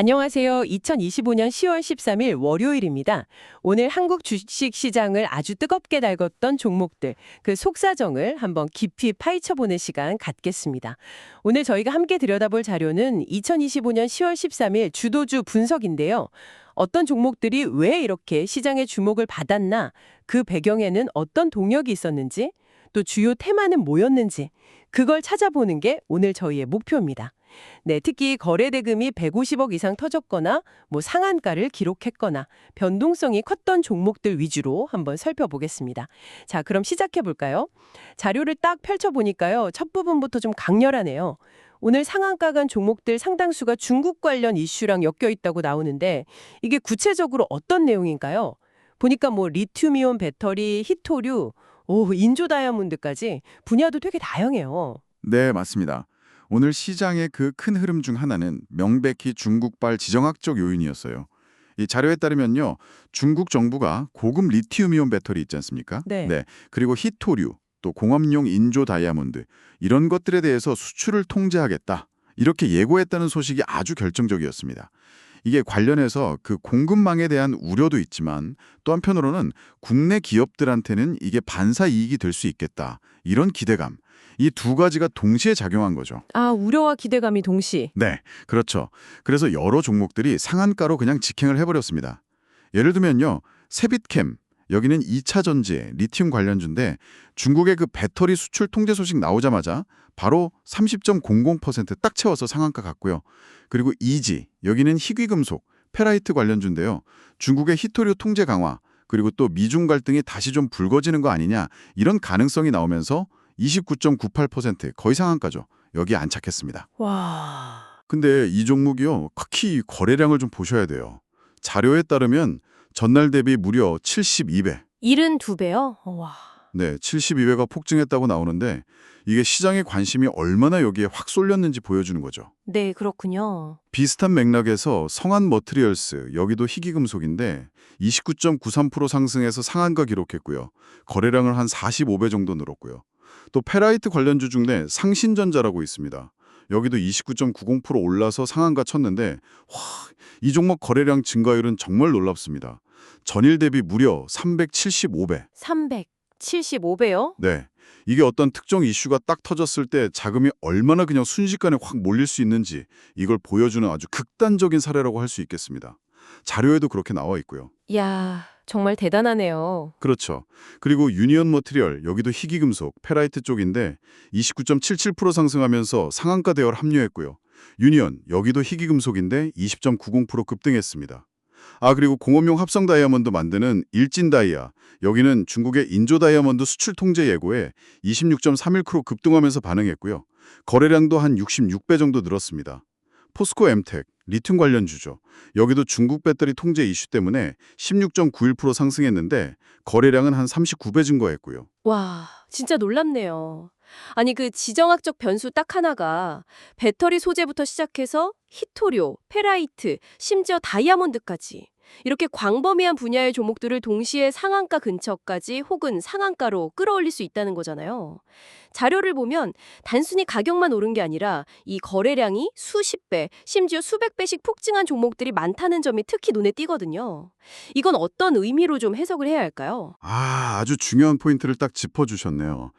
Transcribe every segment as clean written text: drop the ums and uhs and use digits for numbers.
안녕하세요. 2025년 10월 13일 월요일입니다. 오늘 한국 주식시장을 아주 뜨겁게 달궜던 종목들, 그 속사정을 한번 깊이 파헤쳐보는 시간 갖겠습니다. 오늘 저희가 함께 들여다볼 자료는 2025년 10월 13일 주도주 분석인데요. 어떤 종목들이 왜 이렇게 시장의 주목을 받았나, 그 배경에는 어떤 동력이 있었는지, 또 주요 테마는 뭐였는지, 그걸 찾아보는 게 오늘 저희의 목표입니다. 네, 특히 거래 대금이 150억 이상 터졌거나 상한가를 기록했거나 변동성이 컸던 종목들 위주로 한번 살펴보겠습니다. 자, 그럼 시작해 볼까요? 자료를 딱 펼쳐 보니까요. 첫 부분부터 좀 강렬하네요. 오늘 상한가 간 종목들 상당수가 중국 관련 이슈랑 엮여 있다고 나오는데 이게 구체적으로 어떤 내용인가요? 보니까 리튬이온 배터리, 히토류, 인조 다이아몬드까지 분야도 되게 다양해요. 네, 맞습니다. 오늘 시장의 그 큰 흐름 중 하나는 명백히 중국발 지정학적 요인이었어요. 이 자료에 따르면요, 중국 정부가 고급 리튬이온 배터리 있지 않습니까? 네. 그리고 히토류, 또 공업용 인조 다이아몬드, 이런 것들에 대해서 수출을 통제하겠다, 이렇게 예고했다는 소식이 아주 결정적이었습니다. 이게 관련해서 그 공급망에 대한 우려도 있지만 또 한편으로는 국내 기업들한테는 이게 반사 이익이 될 수 있겠다, 이런 기대감, 이 두 가지가 동시에 작용한 거죠. 아, 우려와 기대감이 동시. 네, 그렇죠. 그래서 여러 종목들이 상한가로 그냥 직행을 해버렸습니다. 예를 들면요, 세빛캠, 여기는 2차 전지의 리튬 관련주인데 중국의 그 배터리 수출 통제 소식 나오자마자 바로 30.00% 딱 채워서 상한가 갔고요. 그리고 이지, 여기는 희귀금속, 페라이트 관련주인데요. 중국의 히토류 통제 강화, 그리고 또 미중 갈등이 다시 좀 불거지는 거 아니냐, 이런 가능성이 나오면서 29.98% 거의 상한가죠. 여기에 안착했습니다. 와. 근데 이 종목이요, 특히 거래량을 좀 보셔야 돼요. 자료에 따르면 전날 대비 무려 72배. 72배요? 와. 네, 72배가 폭증했다고 나오는데 이게 시장의 관심이 얼마나 여기에 확 쏠렸는지 보여주는 거죠. 네, 그렇군요. 비슷한 맥락에서 성한 머트리얼스, 여기도 희귀금속인데 29.93% 상승해서 상한가 기록했고요. 거래량을 한 45배 정도 늘었고요. 또 페라이트 관련주 중에 상신전자라고 있습니다. 여기도 29.90% 올라서 상한가 쳤는데 이 종목 거래량 증가율은 정말 놀랍습니다. 전일 대비 무려 375배. 375배요? 네, 이게 어떤 특정 이슈가 딱 터졌을 때 자금이 얼마나 그냥 순식간에 확 몰릴 수 있는지 이걸 보여주는 아주 극단적인 사례라고 할 수 있겠습니다. 자료에도 그렇게 나와 있고요. 야, 정말 대단하네요. 그렇죠. 그리고 유니온 머티리얼, 여기도 희귀금속, 페라이트 쪽인데 29.77% 상승하면서 상한가 대열 합류했고요. 유니온, 여기도 희귀금속인데 20.90% 급등했습니다. 아, 그리고 공업용 합성 다이아몬드 만드는 일진다이아, 여기는 중국의 인조 다이아몬드 수출 통제 예고에 26.31% 급등하면서 반응했고요. 거래량도 한 66배 정도 늘었습니다. 포스코 엠텍, 리튬 관련주죠. 여기도 중국 배터리 통제 이슈 때문에 16.91% 상승했는데 거래량은 한 39배 증가했고요. 와, 진짜 놀랍네요. 아니, 그 지정학적 변수 딱 하나가 배터리 소재부터 시작해서 히토류, 페라이트, 심지어 다이아몬드까지 이렇게 광범위한 분야의 종목들을 동시에 상한가 근처까지 혹은 상한가로 끌어올릴 수 있다는 거잖아요. 자료를 보면 단순히 가격만 오른 게 아니라 이 거래량이 수십 배, 심지어 수백 배씩 폭증한 종목들이 많다는 점이 특히 눈에 띄거든요. 이건 어떤 의미로 좀 해석을 해야 할까요? 아주 중요한 포인트를 딱 짚어주셨네요.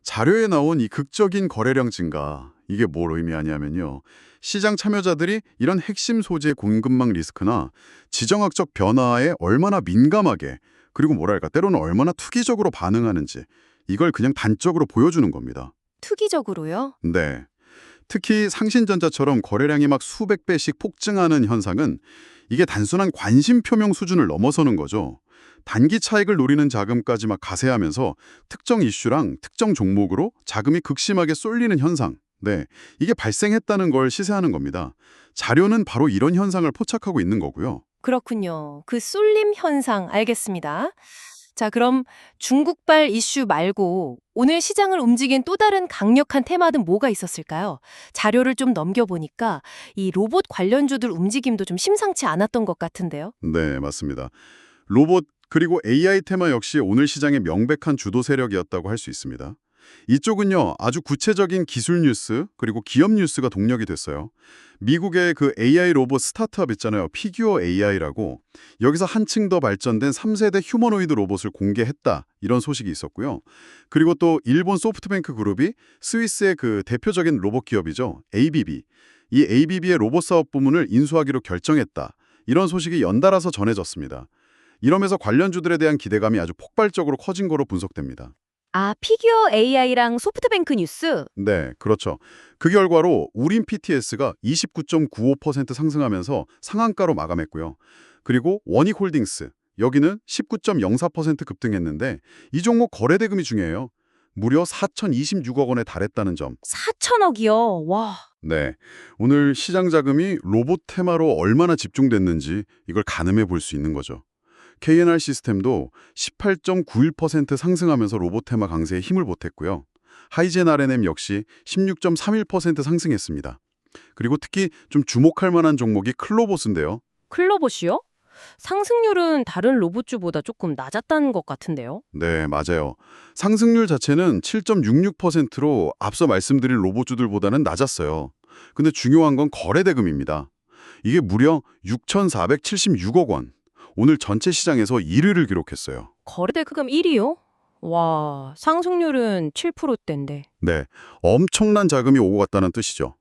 자료에 나온 이 극적인 거래량 증가, 이게 뭘 의미하냐면요, 시장 참여자들이 이런 핵심 소재 공급망 리스크나 지정학적 변화에 얼마나 민감하게, 그리고 때로는 얼마나 투기적으로 반응하는지, 이걸 그냥 단적으로 보여주는 겁니다. 투기적으로요? 네. 특히 상신전자처럼 거래량이 막 수백 배씩 폭증하는 현상은 이게 단순한 관심 표명 수준을 넘어서는 거죠. 단기 차익을 노리는 자금까지 막 가세하면서 특정 이슈랑 특정 종목으로 자금이 극심하게 쏠리는 현상. 네, 이게 발생했다는 걸 시사하는 겁니다. 자료는 바로 이런 현상을 포착하고 있는 거고요. 그렇군요. 그 쏠림 현상 알겠습니다. 자, 그럼 중국발 이슈 말고 오늘 시장을 움직인 또 다른 강력한 테마는 뭐가 있었을까요? 자료를 좀 넘겨보니까 이 로봇 관련주들 움직임도 좀 심상치 않았던 것 같은데요. 네, 맞습니다. 로봇 그리고 AI 테마 역시 오늘 시장의 명백한 주도 세력이었다고 할 수 있습니다. 이쪽은요, 아주 구체적인 기술 뉴스 그리고 기업 뉴스가 동력이 됐어요. 미국의 그 AI 로봇 스타트업 있잖아요. 피규어 AI라고. 여기서 한층 더 발전된 3세대 휴머노이드 로봇을 공개했다. 이런 소식이 있었고요. 그리고 또 일본 소프트뱅크 그룹이 스위스의 그 대표적인 로봇 기업이죠. ABB. 이 ABB의 로봇 사업 부문을 인수하기로 결정했다. 이런 소식이 연달아서 전해졌습니다. 이러면서 관련주들에 대한 기대감이 아주 폭발적으로 커진 거로 분석됩니다. 아, 피규어 AI랑 소프트뱅크 뉴스? 네, 그렇죠. 그 결과로 우린 PTS가 29.95% 상승하면서 상한가로 마감했고요. 그리고 원익홀딩스, 여기는 19.04% 급등했는데 이 종목 거래 대금이 중요해요. 무려 4,026억 원에 달했다는 점. 4천억이요. 와. 네, 오늘 시장 자금이 로봇 테마로 얼마나 집중됐는지 이걸 가늠해 볼 수 있는 거죠. KNR 시스템도 18.91% 상승하면서 로봇 테마 강세에 힘을 보탰고요. 하이젠 R&M 역시 16.31% 상승했습니다. 그리고 특히 좀 주목할 만한 종목이 클로보스인데요. 클로봇이요? 상승률은 다른 로봇주보다 조금 낮았다는 것 같은데요. 네, 맞아요. 상승률 자체는 7.66%로 앞서 말씀드린 로봇주들보다는 낮았어요. 근데 중요한 건 거래 대금입니다. 이게 무려 6,476억 원. 오늘 전체 시장에서 1위를 기록했어요. 거래대금 1위요? 와, 상승률은 7%대인데. 네, 엄청난 자금이 오고 갔다는 뜻이죠.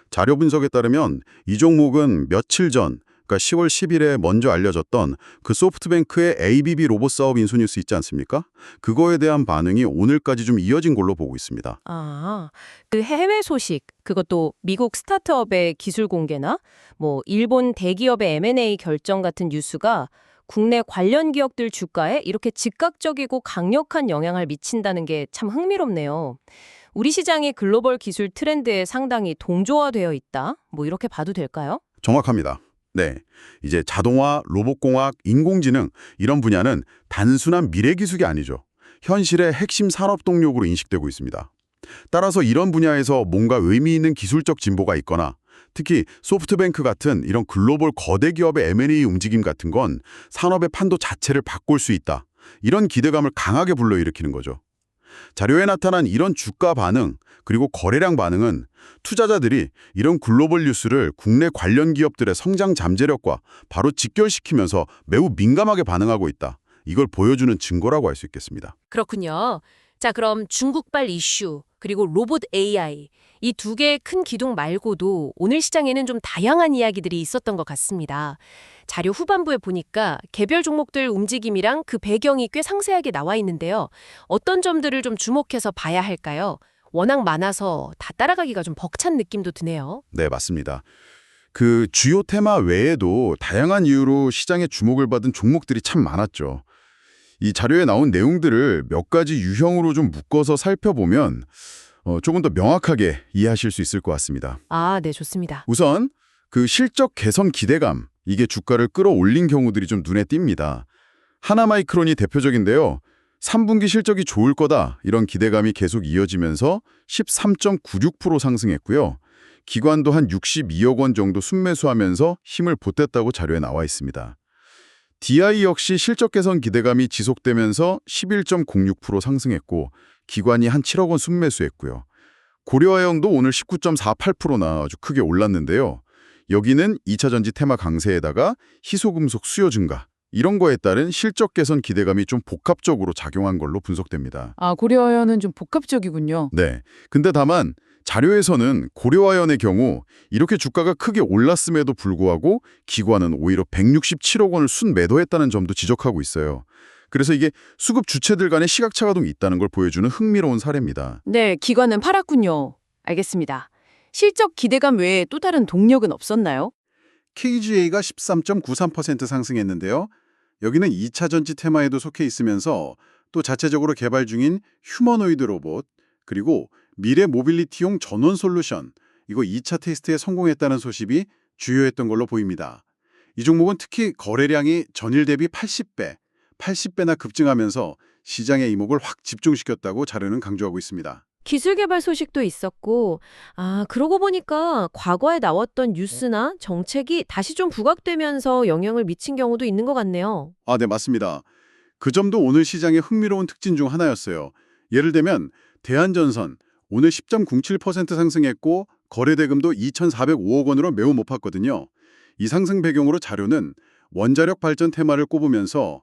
자료 분석에 따르면 이 종목은 며칠 전, 그러니까 10월 10일에 먼저 알려졌던 그 소프트뱅크의 ABB 로봇 사업 인수 뉴스 있지 않습니까? 그거에 대한 반응이 오늘까지 좀 이어진 걸로 보고 있습니다. 아, 그 해외 소식, 그것도 미국 스타트업의 기술 공개나 뭐 일본 대기업의 M&A 결정 같은 뉴스가 국내 관련 기업들 주가에 이렇게 즉각적이고 강력한 영향을 미친다는 게 참 흥미롭네요. 우리 시장이 글로벌 기술 트렌드에 상당히 동조화되어 있다. 뭐 이렇게 봐도 될까요? 정확합니다. 네, 이제 자동화, 로봇공학, 인공지능 이런 분야는 단순한 미래 기술이 아니죠. 현실의 핵심 산업 동력으로 인식되고 있습니다. 따라서 이런 분야에서 뭔가 의미 있는 기술적 진보가 있거나 특히 소프트뱅크 같은 이런 글로벌 거대 기업의 M&A 움직임 같은 건 산업의 판도 자체를 바꿀 수 있다. 이런 기대감을 강하게 불러일으키는 거죠. 자료에 나타난 이런 주가 반응 그리고 거래량 반응은 투자자들이 이런 글로벌 뉴스를 국내 관련 기업들의 성장 잠재력과 바로 직결시키면서 매우 민감하게 반응하고 있다. 이걸 보여주는 증거라고 할 수 있겠습니다. 그렇군요. 자, 그럼 중국발 이슈, 그리고 로봇 AI, 이 두 개의 큰 기둥 말고도 오늘 시장에는 좀 다양한 이야기들이 있었던 것 같습니다. 자료 후반부에 보니까 개별 종목들 움직임이랑 그 배경이 꽤 상세하게 나와 있는데요. 어떤 점들을 좀 주목해서 봐야 할까요? 워낙 많아서 다 따라가기가 좀 벅찬 느낌도 드네요. 네, 맞습니다. 그 주요 테마 외에도 다양한 이유로 시장에 주목을 받은 종목들이 참 많았죠. 이 자료에 나온 내용들을 몇 가지 유형으로 좀 묶어서 살펴보면 조금 더 명확하게 이해하실 수 있을 것 같습니다. 아, 네, 좋습니다. 우선 그 실적 개선 기대감, 이게 주가를 끌어올린 경우들이 좀 눈에 띕니다. 하나마이크론이 대표적인데요. 3분기 실적이 좋을 거다 이런 기대감이 계속 이어지면서 13.96% 상승했고요. 기관도 한 62억 원 정도 순매수하면서 힘을 보탰다고 자료에 나와 있습니다. DI 역시 실적 개선 기대감이 지속되면서 11.06% 상승했고 기관이 한 7억 원 순매수했고요. 고려아연도 오늘 19.48%나 아주 크게 올랐는데요. 여기는 2차 전지 테마 강세에다가 희소금속 수요 증가, 이런 거에 따른 실적 개선 기대감이 좀 복합적으로 작용한 걸로 분석됩니다. 아, 고려아연은 좀 복합적이군요. 네. 근데 다만 자료에서는 고려아연의 경우 이렇게 주가가 크게 올랐음에도 불구하고 기관은 오히려 167억 원을 순매도했다는 점도 지적하고 있어요. 그래서 이게 수급 주체들 간의 시각차가 좀 있다는 걸 보여주는 흥미로운 사례입니다. 네, 기관은 팔았군요. 알겠습니다. 실적 기대감 외에 또 다른 동력은 없었나요? KGA가 13.93% 상승했는데요. 여기는 2차 전지 테마에도 속해 있으면서 또 자체적으로 개발 중인 휴머노이드 로봇, 그리고 미래 모빌리티용 전원 솔루션, 이거 2차 테스트에 성공했다는 소식이 주요했던 걸로 보입니다. 이 종목은 특히 거래량이 전일 대비 80배나 급증하면서 시장의 이목을 확 집중시켰다고 자료는 강조하고 있습니다. 기술 개발 소식도 있었고, 아, 그러고 보니까 과거에 나왔던 뉴스나 정책이 다시 좀 부각되면서 영향을 미친 경우도 있는 것 같네요. 네, 맞습니다. 그 점도 오늘 시장의 흥미로운 특징 중 하나였어요. 예를 들면 대한전선 오늘 10.07% 상승했고 거래대금도 2,405억 원으로 매우 높았거든요. 이 상승 배경으로 자료는 원자력 발전 테마를 꼽으면서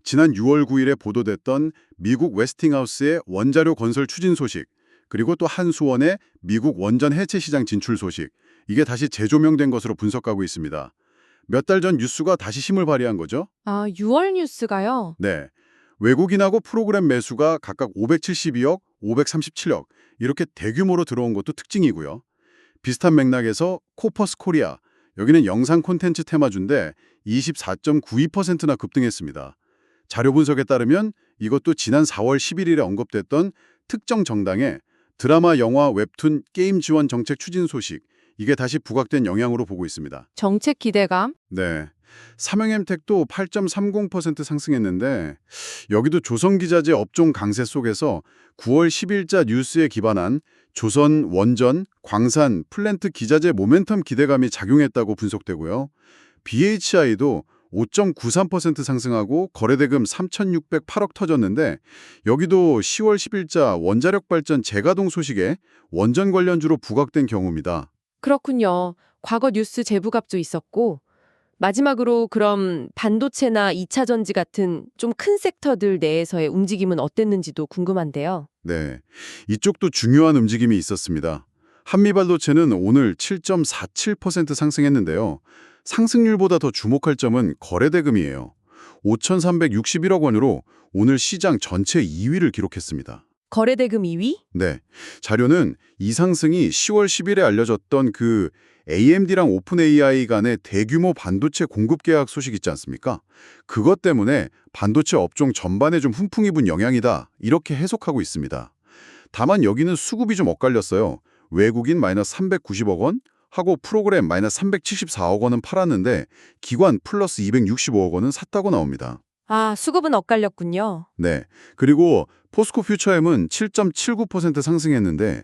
지난 6월 9일에 보도됐던 미국 웨스팅하우스의 원자료 건설 추진 소식, 그리고 또 한수원의 미국 원전 해체 시장 진출 소식, 이게 다시 재조명된 것으로 분석하고 있습니다. 몇 달 전 뉴스가 다시 힘을 발휘한 거죠? 아, 6월 뉴스가요? 네. 외국인하고 프로그램 매수가 각각 572억, 537억 이렇게 대규모로 들어온 것도 특징이고요. 비슷한 맥락에서 코퍼스 코리아, 여기는 영상 콘텐츠 테마주인데 24.92%나 급등했습니다. 자료 분석에 따르면 이것도 지난 4월 11일에 언급됐던 특정 정당의 드라마, 영화, 웹툰, 게임 지원 정책 추진 소식, 이게 다시 부각된 영향으로 보고 있습니다. 정책 기대감? 네. 삼형엠텍도 8.30% 상승했는데 여기도 조선기자재 업종 강세 속에서 9월 10일자 뉴스에 기반한 조선, 원전, 광산, 플랜트 기자재 모멘텀 기대감이 작용했다고 분석되고요. BHI도 5.93% 상승하고 거래대금 3,608억 터졌는데 여기도 10월 10일자 원자력 발전 재가동 소식에 원전 관련주로 부각된 경우입니다. 그렇군요. 과거 뉴스 재부각도 있었고 마지막으로 그럼 반도체나 2차 전지 같은 좀 큰 섹터들 내에서의 움직임은 어땠는지도 궁금한데요. 네, 이쪽도 중요한 움직임이 있었습니다. 한미반도체는 오늘 7.47% 상승했는데요. 상승률보다 더 주목할 점은 거래대금이에요. 5,361억 원으로 오늘 시장 전체 2위를 기록했습니다. 거래대금 2위? 네, 자료는 이 상승이 10월 10일에 알려졌던 그 AMD랑 오픈AI 간의 대규모 반도체 공급 계약 소식 있지 않습니까? 그것 때문에 반도체 업종 전반에 좀 훈풍이 분 영향이다, 이렇게 해석하고 있습니다. 다만 여기는 수급이 좀 엇갈렸어요. 외국인 마이너스 390억 원 하고 프로그램 마이너스 374억 원은 팔았는데 기관 플러스 265억 원은 샀다고 나옵니다. 아, 수급은 엇갈렸군요. 네, 그리고 포스코 퓨처엠은 7.79% 상승했는데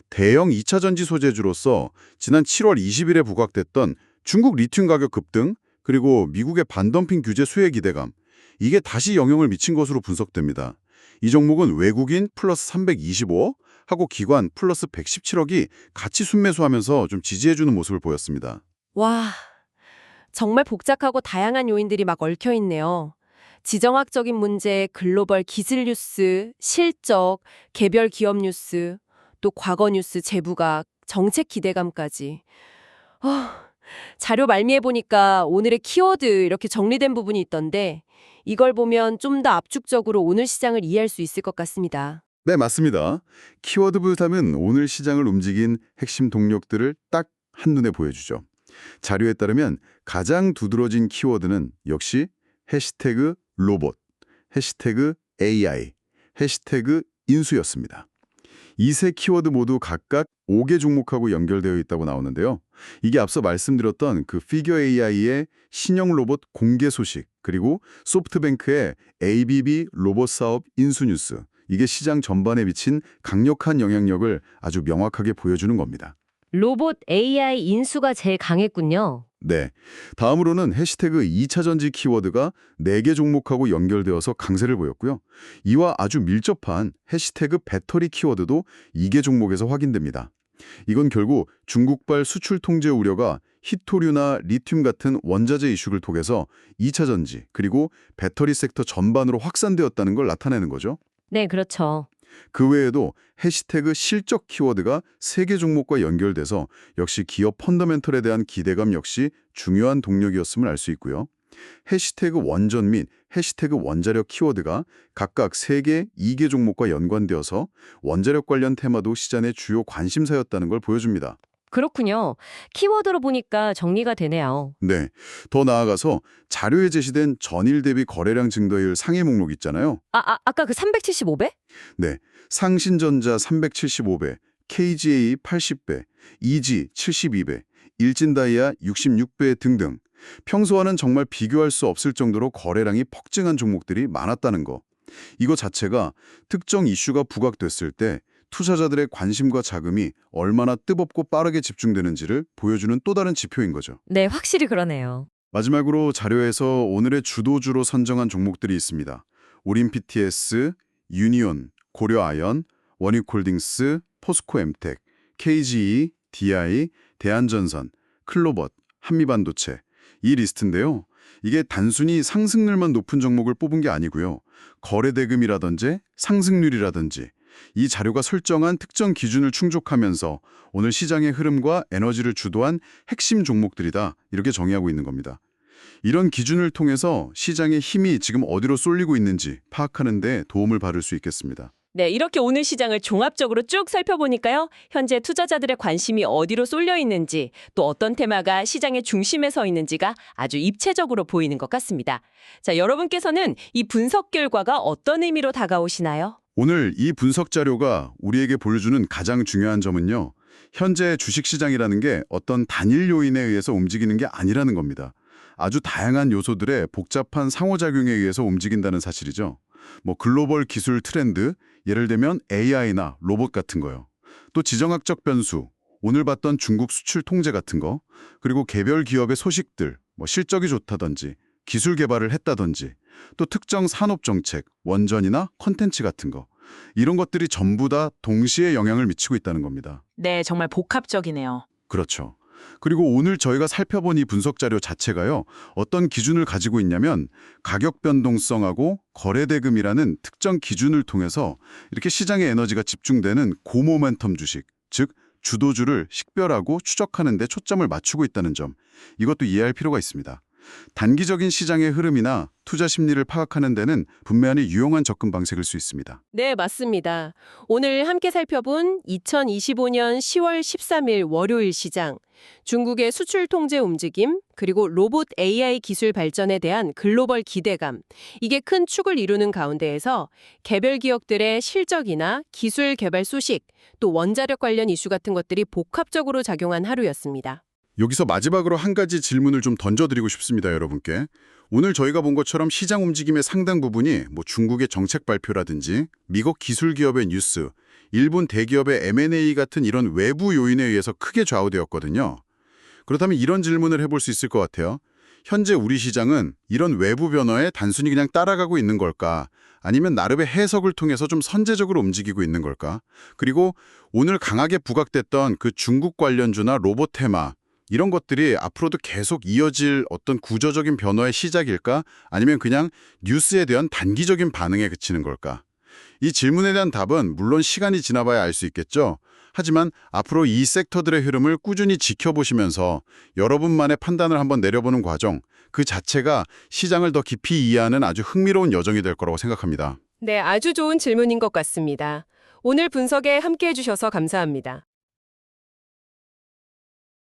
대형 2차 전지 소재주로서 지난 7월 20일에 부각됐던 중국 리튬 가격 급등, 그리고 미국의 반덤핑 규제 수혜 기대감, 이게 다시 영향을 미친 것으로 분석됩니다. 이 종목은 외국인 플러스 325억 하고 기관 플러스 117억이 같이 순매수하면서 좀 지지해주는 모습을 보였습니다. 와, 정말 복잡하고 다양한 요인들이 막 얽혀 있네요. 지정학적인 문제, 글로벌 기술 뉴스, 실적, 개별 기업 뉴스, 또 과거 뉴스 재부각, 정책 기대감까지. 자료 말미에 보니까 오늘의 키워드 이렇게 정리된 부분이 있던데 이걸 보면 좀 더 압축적으로 오늘 시장을 이해할 수 있을 것 같습니다. 네, 맞습니다. 키워드 불담은 오늘 시장을 움직인 핵심 동력들을 딱 한눈에 보여주죠. 자료에 따르면 가장 두드러진 키워드는 역시 해시태그 로봇, 해시태그 AI, 해시태그 인수였습니다. 이 세 키워드 모두 각각 5개 종목하고 연결되어 있다고 나오는데요. 이게 앞서 말씀드렸던 그 피겨 AI의 신형 로봇 공개 소식, 그리고 소프트뱅크의 ABB 로봇 사업 인수 뉴스, 이게 시장 전반에 미친 강력한 영향력을 아주 명확하게 보여주는 겁니다. 로봇 AI 인수가 제일 강했군요. 네, 다음으로는 해시태그 2차 전지 키워드가 4개 종목하고 연결되어서 강세를 보였고요. 이와 아주 밀접한 해시태그 배터리 키워드도 2개 종목에서 확인됩니다. 이건 결국 중국발 수출 통제 우려가 히토류나 리튬 같은 원자재 이슈를 통해서 2차 전지 그리고 배터리 섹터 전반으로 확산되었다는 걸 나타내는 거죠. 네, 그렇죠. 그 외에도 해시태그 실적 키워드가 3개 종목과 연결돼서 역시 기업 펀더멘털에 대한 기대감 역시 중요한 동력이었음을 알 수 있고요. 해시태그 원전 및 해시태그 원자력 키워드가 각각 3개, 2개 종목과 연관되어서 원자력 관련 테마도 시장의 주요 관심사였다는 걸 보여줍니다. 그렇군요. 키워드로 보니까 정리가 되네요. 네, 더 나아가서 자료에 제시된 전일 대비 거래량 증가율 상위 목록 있잖아요. 아까 그 375배? 네, 상신전자 375배, KGA 80배, EG 72배, 일진다이아 66배 등등. 평소와는 정말 비교할 수 없을 정도로 거래량이 폭증한 종목들이 많았다는 거. 이거 자체가 특정 이슈가 부각됐을 때 투자자들의 관심과 자금이 얼마나 뜨겁고 빠르게 집중되는지를 보여주는 또 다른 지표인 거죠. 네, 확실히 그러네요. 마지막으로 자료에서 오늘의 주도주로 선정한 종목들이 있습니다. 오림PTS, 유니온, 고려아연, 원익홀딩스, 포스코엠텍, KGE, DI, 대한전선, 클로벗, 한미반도체 이 리스트인데요. 이게 단순히 상승률만 높은 종목을 뽑은 게 아니고요. 거래대금이라든지 상승률이라든지 이 자료가 설정한 특정 기준을 충족하면서 오늘 시장의 흐름과 에너지를 주도한 핵심 종목들이다 이렇게 정의하고 있는 겁니다. 이런 기준을 통해서 시장의 힘이 지금 어디로 쏠리고 있는지 파악하는 데 도움을 받을 수 있겠습니다. 네, 이렇게 오늘 시장을 종합적으로 쭉 살펴보니까요. 현재 투자자들의 관심이 어디로 쏠려 있는지, 또 어떤 테마가 시장의 중심에 서 있는지가 아주 입체적으로 보이는 것 같습니다. 자, 여러분께서는 이 분석 결과가 어떤 의미로 다가오시나요? 오늘 이 분석 자료가 우리에게 보여주는 가장 중요한 점은요. 현재 주식시장이라는 게 어떤 단일 요인에 의해서 움직이는 게 아니라는 겁니다. 아주 다양한 요소들의 복잡한 상호작용에 의해서 움직인다는 사실이죠. 글로벌 기술 트렌드, 예를 들면 AI나 로봇 같은 거요. 또 지정학적 변수, 오늘 봤던 중국 수출 통제 같은 거, 그리고 개별 기업의 소식들, 실적이 좋다든지, 기술 개발을 했다든지, 또 특정 산업 정책, 원전이나 컨텐츠 같은 거. 이런 것들이 전부 다 동시에 영향을 미치고 있다는 겁니다. 네, 정말 복합적이네요. 그렇죠. 그리고 오늘 저희가 살펴본 이 분석 자료 자체가요. 어떤 기준을 가지고 있냐면 가격 변동성하고 거래대금이라는 특정 기준을 통해서 이렇게 시장의 에너지가 집중되는 고모멘텀 주식, 즉 주도주를 식별하고 추적하는 데 초점을 맞추고 있다는 점. 이것도 이해할 필요가 있습니다. 단기적인 시장의 흐름이나 투자 심리를 파악하는 데는 분명히 유용한 접근 방식일 수 있습니다. 네, 맞습니다. 오늘 함께 살펴본 2025년 10월 13일 월요일 시장, 중국의 수출 통제 움직임, 그리고 로봇 AI 기술 발전에 대한 글로벌 기대감, 이게 큰 축을 이루는 가운데에서 개별 기업들의 실적이나 기술 개발 소식, 또 원자력 관련 이슈 같은 것들이 복합적으로 작용한 하루였습니다. 여기서 마지막으로 한 가지 질문을 좀 던져드리고 싶습니다, 여러분께. 오늘 저희가 본 것처럼 시장 움직임의 상당 부분이 중국의 정책 발표라든지 미국 기술 기업의 뉴스, 일본 대기업의 M&A 같은 이런 외부 요인에 의해서 크게 좌우되었거든요. 그렇다면 이런 질문을 해볼 수 있을 것 같아요. 현재 우리 시장은 이런 외부 변화에 단순히 그냥 따라가고 있는 걸까? 아니면 나름의 해석을 통해서 좀 선제적으로 움직이고 있는 걸까? 그리고 오늘 강하게 부각됐던 그 중국 관련주나 로봇 테마, 이런 것들이 앞으로도 계속 이어질 어떤 구조적인 변화의 시작일까? 아니면 그냥 뉴스에 대한 단기적인 반응에 그치는 걸까? 이 질문에 대한 답은 물론 시간이 지나봐야 알 수 있겠죠. 하지만 앞으로 이 섹터들의 흐름을 꾸준히 지켜보시면서 여러분만의 판단을 한번 내려보는 과정, 그 자체가 시장을 더 깊이 이해하는 아주 흥미로운 여정이 될 거라고 생각합니다. 네, 아주 좋은 질문인 것 같습니다. 오늘 분석에 함께 해주셔서 감사합니다.